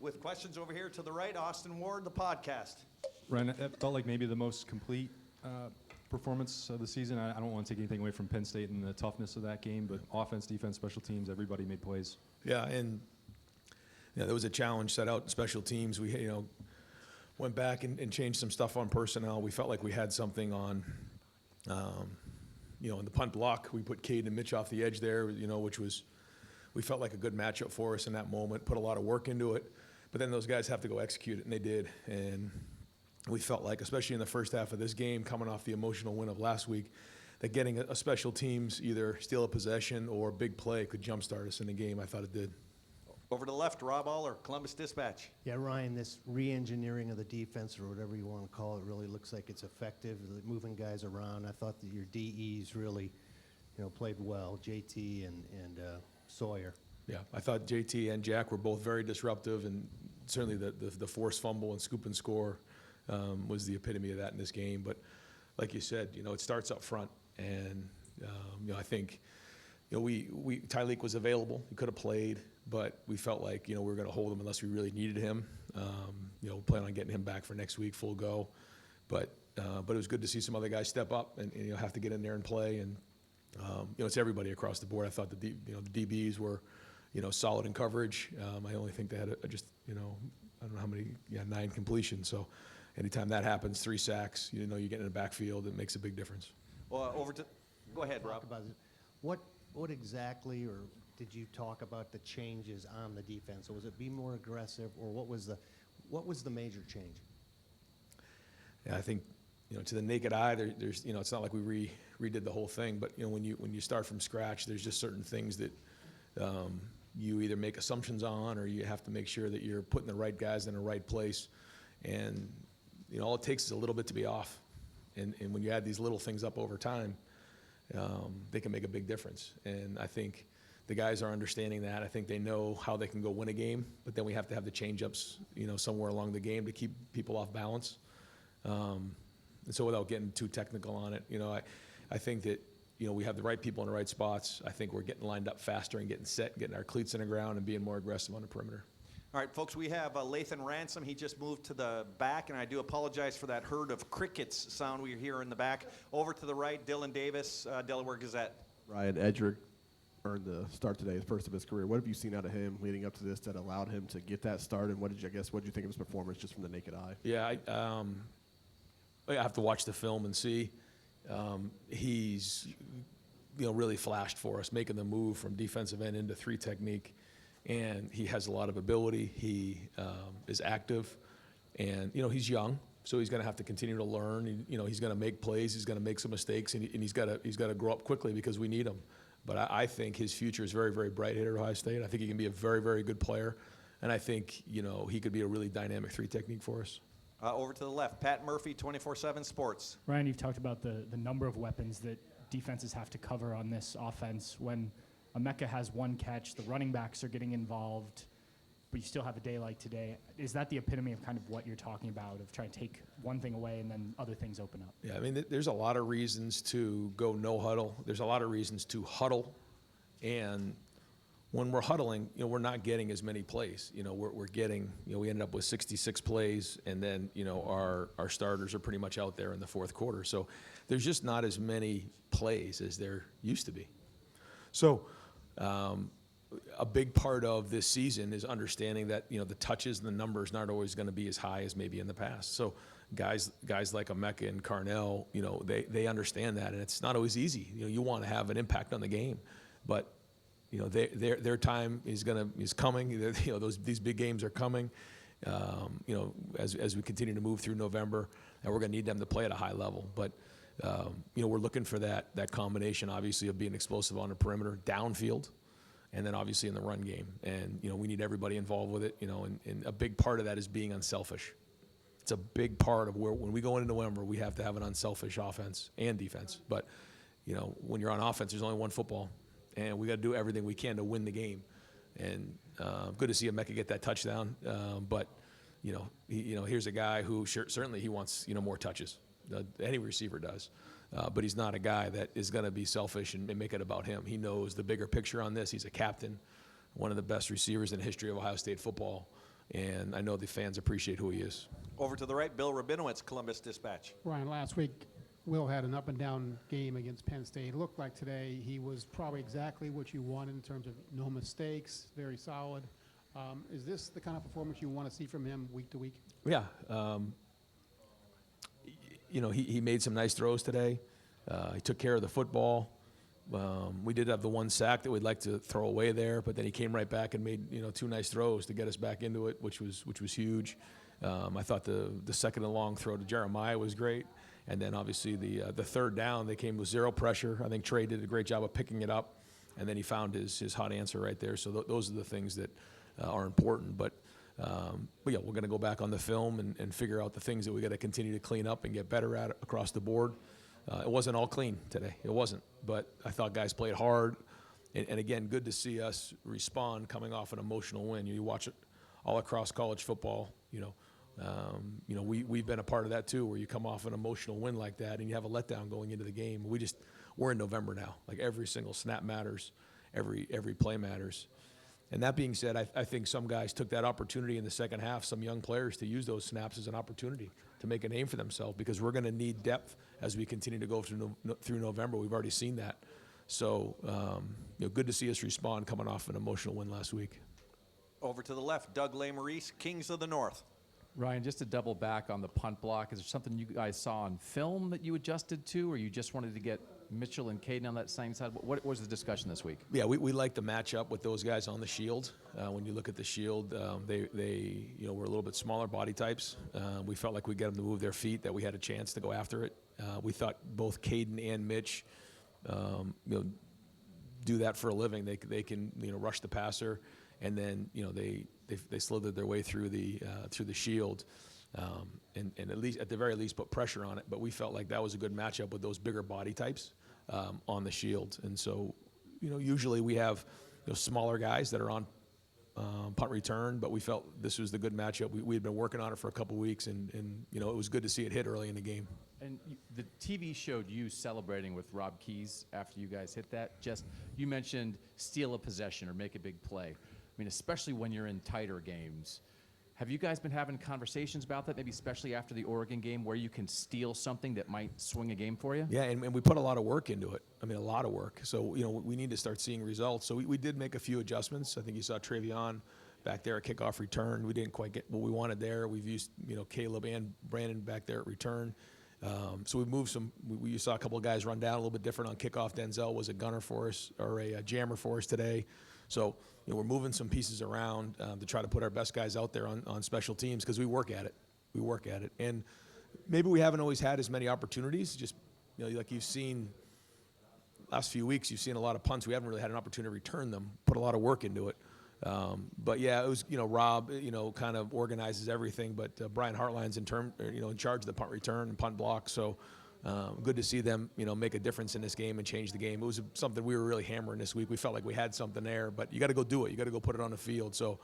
with questions over here to the right. Austin Ward, the podcast. Ryan, it felt like maybe the most complete performance of the season. I don't want to take anything away from Penn State and the toughness of that game, but offense, defense, special teams, everybody made plays. Yeah, and there was a challenge set out in special teams. We went back and changed some stuff on personnel. We felt like we had something on, in the punt block. We put Cade and Mitch off the edge there, which was, we felt like a good matchup for us in that moment, put a lot of work into it. But then those guys have to go execute it, and they did. And we felt like, especially in the first half of this game, coming off the emotional win of last week, that getting a special teams either steal a possession or a big play could jumpstart us in the game. I thought it did. Over to the left, Rob Aller, Columbus Dispatch. Yeah, Ryan, this re-engineering of the defense, or whatever you want to call it, really looks like it's effective, moving guys around. I thought that your DEs really, played well, JT and Sawyer. Yeah, I thought JT and Jack were both very disruptive, and certainly the forced fumble and scoop and score was the epitome of that in this game. But like you said, it starts up front, and I think Tyleek was available. He could have played, but we felt like we were going to hold him unless we really needed him. Plan on getting him back for next week, full go. But it was good to see some other guys step up and have to get in there and play. And it's everybody across the board. I thought the DBs were solid in coverage. I only think they had I don't know how many, 9 completions. So anytime that happens, 3 sacks, you get in the backfield, it makes a big difference. Well, go ahead, Rob. What exactly, or did you talk about the changes on the defense? Or was it be more aggressive, or what was the major change? Yeah, I think to the naked eye, there's it's not like we redid the whole thing, but when you start from scratch, there's just certain things that you either make assumptions on, or you have to make sure that you're putting the right guys in the right place, and all it takes is a little bit to be off, and when you add these little things up over time, they can make a big difference. And I think the guys are understanding that. I think they know how they can go win a game, but then we have to have the change-ups, somewhere along the game to keep people off balance. And so without getting too technical on it, I think that, we have the right people in the right spots. I think we're getting lined up faster and getting set, getting our cleats in the ground and being more aggressive on the perimeter. All right, folks, we have Lathan Ransom. He just moved to the back, and I do apologize for that herd of crickets sound we hear in the back. Over to the right, Dylan Davis, Delaware Gazette. Ryan Edrick earned the start today, first of his career. What have you seen out of him leading up to this that allowed him to get that start, and what did you think of his performance just from the naked eye? Yeah, I have to watch the film and see. He's really flashed for us, making the move from defensive end into 3 technique. And he has a lot of ability. He is active, and he's young, so he's going to have to continue to learn. He's going to make plays. He's going to make some mistakes, and he's got to grow up quickly because we need him. But I think his future is very, very bright here at Ohio State. I think he can be a very, very good player, and I think he could be a really dynamic 3 technique for us. Over to the left, Pat Murphy, 24/7 Sports. Ryan, you've talked about the number of weapons that defenses have to cover on this offense. When Emeka has 1 catch, the running backs are getting involved, but you still have a day like today. Is that the epitome of kind of what you're talking about, of trying to take one thing away and then other things open up? Yeah, I mean, there's a lot of reasons to go no huddle. There's a lot of reasons to huddle, and when we're huddling, we're not getting as many plays. We're getting, we ended up with 66 plays, and then, our starters are pretty much out there in the fourth quarter. So there's just not as many plays as there used to be. So a big part of this season is understanding that, the touches and the numbers aren't always going to be as high as maybe in the past. So guys like Emeka and Carnell, they understand that, and it's not always easy. You want to have an impact on the game, but their time is coming. These big games are coming. As we continue to move through November, and we're going to need them to play at a high level. But we're looking for that combination, obviously, of being explosive on the perimeter, downfield, and then obviously in the run game. And we need everybody involved with it. And a big part of that is being unselfish. It's a big part of when we go into November, we have to have an unselfish offense and defense. But when you're on offense, there's only one football. And we got to do everything we can to win the game. And good to see Emeka get that touchdown. But here's a guy who certainly he wants more touches. Any receiver does. But he's not a guy that is going to be selfish and make it about him. He knows the bigger picture on this. He's a captain. one of the best receivers in the history of Ohio State football, and I know the fans appreciate who he is. Over to the right, Bill Rabinowitz, Columbus Dispatch. Ryan, last week, Will had an up-and-down game against Penn State. It looked like today he was probably exactly what you wanted in terms of no mistakes, very solid. Is this the kind of performance you want to see from him week to week? Yeah. He made some nice throws today. He took care of the football. We did have the one sack that we'd like to throw away there, but then he came right back and made 2 nice throws to get us back into it, which was huge. I thought the second and long throw to Jeremiah was great, and then obviously the third down they came with 0 pressure. I think Trey did a great job of picking it up, and then he found his hot answer right there. So those are the things that are important. But yeah, we're going to go back on the film and figure out the things that we got to continue to clean up and get better at across the board. It wasn't all clean today. It wasn't. But I thought guys played hard. And again, good to see us respond coming off an emotional win. You watch it all across college football. We've been a part of that too, where you come off an emotional win like that and you have a letdown going into the game. We're in November now. Like every single snap matters. Every play matters. And that being said, I think some guys took that opportunity in the second half, some young players, to use those snaps as an opportunity to make a name for themselves, because we're going to need depth as we continue to go through November. We've already seen that. So, good to see us respond coming off an emotional win last week. Over to the left, Doug Lesmerises, Kings of the North. Ryan, just to double back on the punt block, is there something you guys saw on film that you adjusted to, or you just wanted to get Mitchell and Caden on that same side? What was the discussion this week? Yeah, we like the matchup with those guys on the shield. When you look at the shield, they were a little bit smaller body types. We felt like we'd get them to move their feet, that we had a chance to go after it. We thought both Caden and Mitch, do that for a living. They can rush the passer, and then they slithered their way through the shield. And at the very least put pressure on it. But we felt like that was a good matchup with those bigger body types on the shield. And so, usually we have smaller guys that are on punt return, but we felt this was the good matchup. We had been working on it for a couple weeks, and it was good to see it hit early in the game. And the TV showed you celebrating with Rob Keys after you guys hit that. You mentioned steal a possession or make a big play. I mean, especially when you're in tighter games. Have you guys been having conversations about that, maybe especially after the Oregon game, where you can steal something that might swing a game for you? Yeah, and we put a lot of work into it. I mean, a lot of work. So, we need to start seeing results. So we did make a few adjustments. I think you saw Travion back there at kickoff return. We didn't quite get what we wanted there. We've used, Caleb and Brandon back there at return. So we moved some. We saw a couple of guys run down a little bit different on kickoff. Denzel was a gunner for us, or a jammer for us today. So we're moving some pieces around to try to put our best guys out there on special teams, because we work at it. And maybe we haven't always had as many opportunities. Just like you've seen last few weeks, you've seen a lot of punts. We haven't really had an opportunity to return them. Put a lot of work into it. But yeah, it was Rob kind of organizes everything, but Brian Hartline's in charge of the punt return and punt block. So good to see them make a difference in this game and change the game. It was something we were really hammering this week. We felt like we had something there, but you got to go do it. You got to go put it on the field. So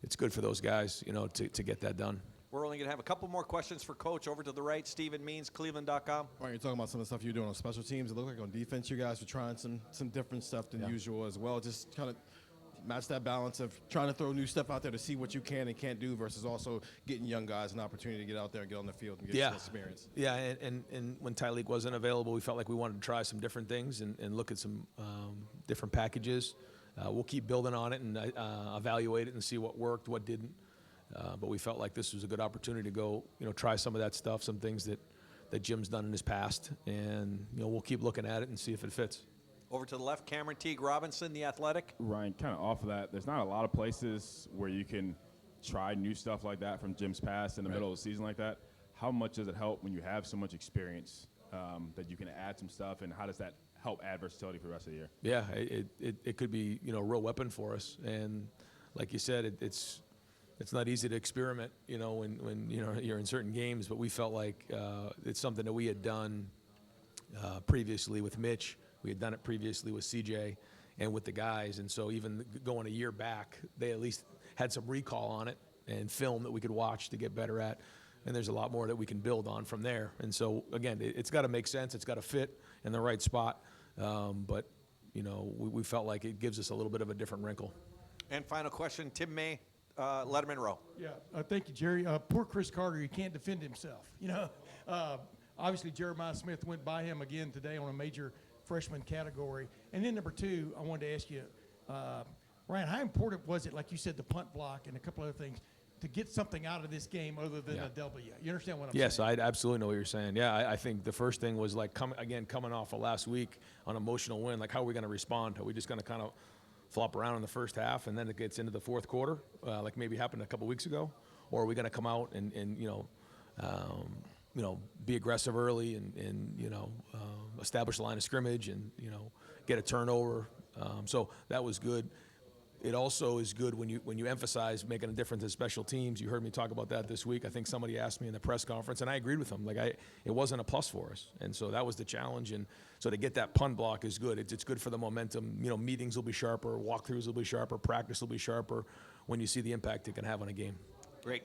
it's good for those guys to get that done. We're only going to have a couple more questions for Coach. Over to the right, Stephen Means, Cleveland.com. Right, you're talking about some of the stuff you're doing on special teams. It looked like on defense you guys were trying some different stuff than usual as well. Just kind of match that balance of trying to throw new stuff out there to see what you can and can't do, versus also getting young guys an opportunity to get out there and get on the field and get some experience. Yeah, and when Tyleek wasn't available, we felt like we wanted to try some different things and look at some different packages. We'll keep building on it and evaluate it and see what worked, what didn't. But we felt like this was a good opportunity to go, try some of that stuff, some things that Jim's done in his past, and we'll keep looking at it and see if it fits. Over to the left, Cameron Teague Robinson, The Athletic. Ryan, kind of off of that, there's not a lot of places where you can try new stuff like that from Jim's past in the middle of the season like that. How much does it help when you have so much experience that you can add some stuff, and how does that help add versatility for the rest of the year? Yeah, it could be a real weapon for us, and like you said, it's not easy to experiment when you're in certain games, but we felt like it's something that we had done previously with Mitch. We had done it previously with CJ and with the guys, and so even going a year back, they at least had some recall on it and film that we could watch to get better at, and there's a lot more that we can build on from there. And so, again, it's got to make sense. It's got to fit in the right spot, but we felt like it gives us a little bit of a different wrinkle. And final question, Tim May, Letterman Row. Yeah, thank you, Jerry. Poor Chris Carter, he can't defend himself. You know, obviously Jeremiah Smith went by him again today on a major freshman category. And then number two, I wanted to ask you, Ryan, how important was it, like you said, the punt block and a couple other things, to get something out of this game other than a W? You understand what I'm saying? Yes, I absolutely know what you're saying. Yeah, I think the first thing was like coming off of last week on emotional win. Like, how are we going to respond? Are we just going to kind of flop around in the first half and then it gets into the fourth quarter, like maybe happened a couple weeks ago, or are we going to come out and be aggressive early and establish a line of scrimmage and get a turnover? So that was good. It also is good when you emphasize making a difference in special teams. You heard me talk about that this week. I think somebody asked me in the press conference, and I agreed with them. Like, it wasn't a plus for us, and so that was the challenge. And so to get that punt block is good. It's good for the momentum. Meetings will be sharper, walkthroughs will be sharper, practice will be sharper when you see the impact it can have on a game. Great.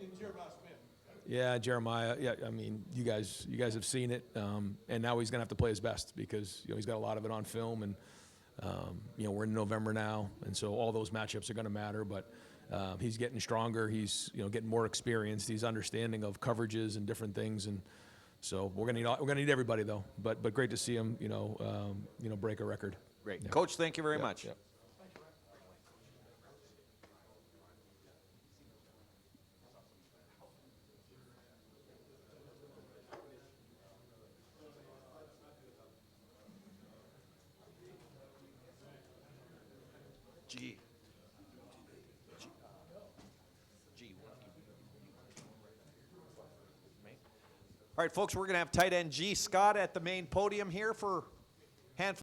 Yeah, Jeremiah. Yeah, I mean, you guys have seen it, and now he's gonna have to play his best because he's got a lot of it on film, and we're in November now, and so all those matchups are gonna matter. But he's getting stronger. He's getting more experienced. He's understanding of coverages and different things, and so we're gonna need everybody though. But great to see him break a record. Great, Yeah. Coach. Thank you very much. Yeah. G. All right, folks, we're going to have tight end G. Scott at the main podium here for handful.